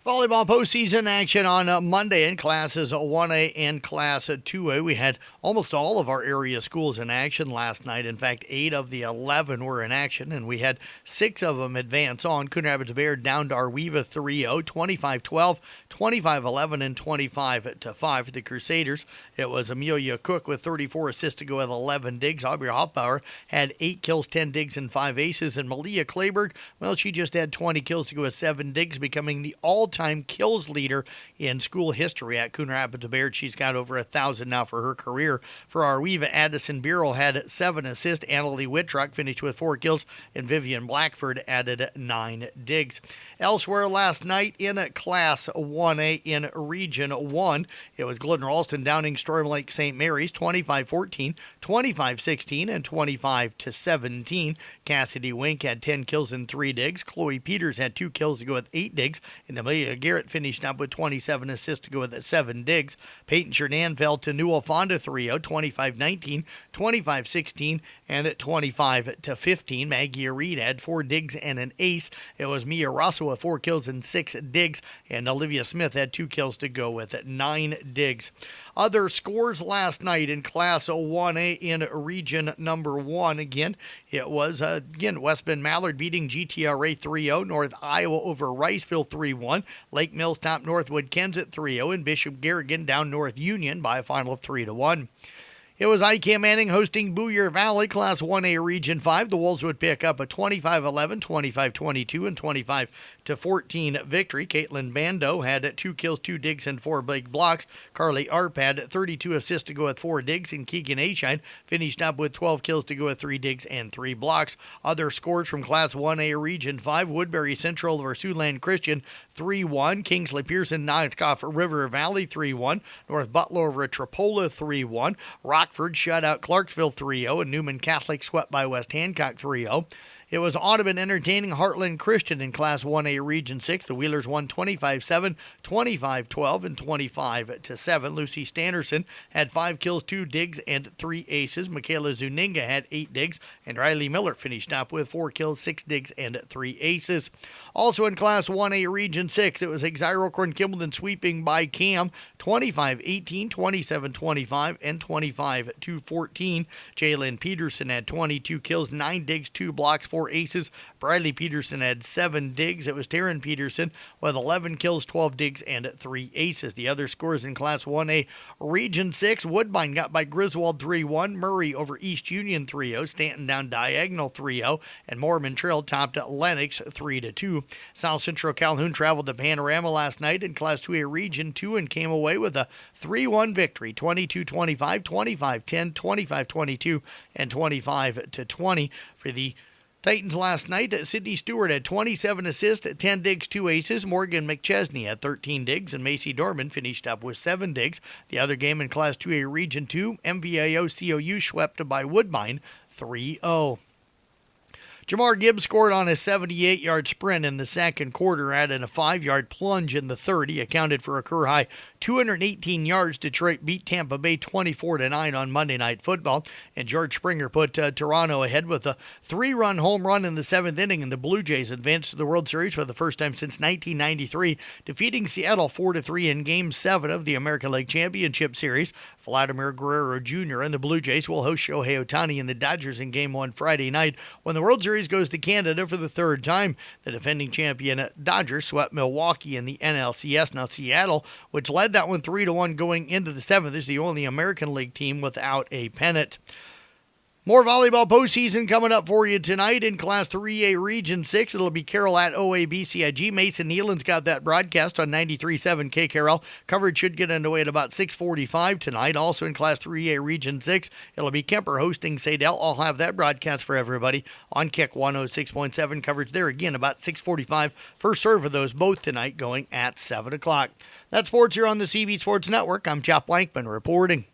Volleyball postseason action on Monday in Classes 1A and Class 2A. We had almost all of our area schools in action last night. In fact, 8 of the 11 were in action, and we had 6 of them advance on. Coon Rapids-Bayard down to Arweva 3-0, 25-12, 25-11, and 25-5 for the Crusaders. It was Amelia Cook with 34 assists to go with 11 digs. Aubrey Hoffbauer had 8 kills, 10 digs, and 5 aces. And Malia Clayberg, well, she just had 20 kills to go with 7 digs, becoming the all-time kills leader in school history at Coon Rapids-Bayard. She's got over 1,000 now for her career. For Arweva, Addison Beerle had 7 assists. Annalie Whitrock finished with 4 kills, and Vivian Blackford added 9 digs. Elsewhere last night in Class 1A in Region 1, it was Glidden Ralston downing Storm Lake St. Mary's 25-14, 25-16, and 25-17. Cassidy Wink had 10 kills and 3 digs. Chloe Peters had 2 kills to go with 8 digs, and Amelia Garrett finished up with 27 assists to go with 7 digs. Peyton Shernan fell to Newell Fonda 3-0, 25-19, 25-16, and at 25-15. Maggie Reed had 4 digs and an ace. It was Mia Rosso with 4 kills and 6 digs, and Olivia Smith had 2 kills to go with 9 digs. Other scores last night in Class 1A in Region number 1. Again, it was West Bend Mallard beating GTRA 3-0, North Iowa over Riceville 3-1, Lake Mills topped Northwood Kensett 3-0, and Bishop Garrigan down North Union by a final of 3-1. It was ICAM Manning hosting Boyer Valley, Class 1A Region 5. The Wolves would pick up a 25-11, 25-22, and 25-14 victory. Caitlin Bando had 2 kills, 2 digs, and 4 big blocks. Carly Arp had 32 assists to go with 4 digs, and Keegan Ashine finished up with 12 kills to go with 3 digs and 3 blocks. Other scores from Class 1A Region 5, Woodbury Central over Siouxland Christian 3-1. Kingsley Pearson knocked off River Valley 3-1. North Butler over Tripola 3-1. Rockford shut out Clarksville 3-0, and Newman Catholic swept by West Hancock 3-0. It was Audubon entertaining Heartland Christian in Class 1A Region 6. The Wheelers won 25-7, 25-12, and 25-7. Lucy Standerson had 5 kills, 2 digs, and 3 aces. Michaela Zuninga had 8 digs, and Riley Miller finished up with 4 kills, 6 digs, and 3 aces. Also in Class 1A Region 6, it was Exira-Corn Kimballton sweeping by Cam 25-18, 27-25, and 25-14. Jalen Peterson had 22 kills, 9 digs, 2 blocks, 4 aces. Bradley Peterson had 7 digs. It was Taryn Peterson with 11 kills, 12 digs, and 3 aces. The other scores in Class 1A Region 6, Woodbine got by Griswold 3-1, Murray over East Union 3-0, Stanton down Diagonal 3-0, and Mormon Trail topped Lennox 3-2. South Central Calhoun traveled to Panorama last night in Class 2A Region 2 and came away with a 3-1 victory, 22-25, 25-10, 25-22, and 25-20 for the Titans last night. Sydney Stewart had 27 assists, 10 digs, 2 aces. Morgan McChesney had 13 digs, and Macy Dorman finished up with 7 digs. The other game in Class 2A Region 2, MVAO COU swept by Woodbine 3-0. Jamar Gibbs scored on a 78-yard sprint in the second quarter, added a 5-yard plunge in the third. He accounted for a career-high 218 yards. Detroit beat Tampa Bay 24-9 on Monday Night Football, and George Springer put Toronto ahead with a 3-run home run in the 7th inning, and the Blue Jays advanced to the World Series for the first time since 1993, defeating Seattle 4-3 in Game 7 of the American League Championship Series. Vladimir Guerrero Jr. and the Blue Jays will host Shohei Ohtani and the Dodgers in Game 1 Friday night when the World Series goes to Canada for the 3rd time. The defending champion Dodgers swept Milwaukee in the NLCS. Now Seattle, which led that one 3-1 going into the 7th, is the only American League team without a pennant. More volleyball postseason coming up for you tonight in Class 3A Region 6. It'll be Carroll at OABCIG. Mason Nealon's got that broadcast on 93.7 KCRL. Coverage should get underway at about 6:45 tonight. Also in Class 3A Region 6, it'll be Kemper hosting Sadell. I'll have that broadcast for everybody on Kick 106.7. Coverage there again about 6:45. First serve of those both tonight going at 7 o'clock. That's sports here on the CB Sports Network. I'm Chop Blankman reporting.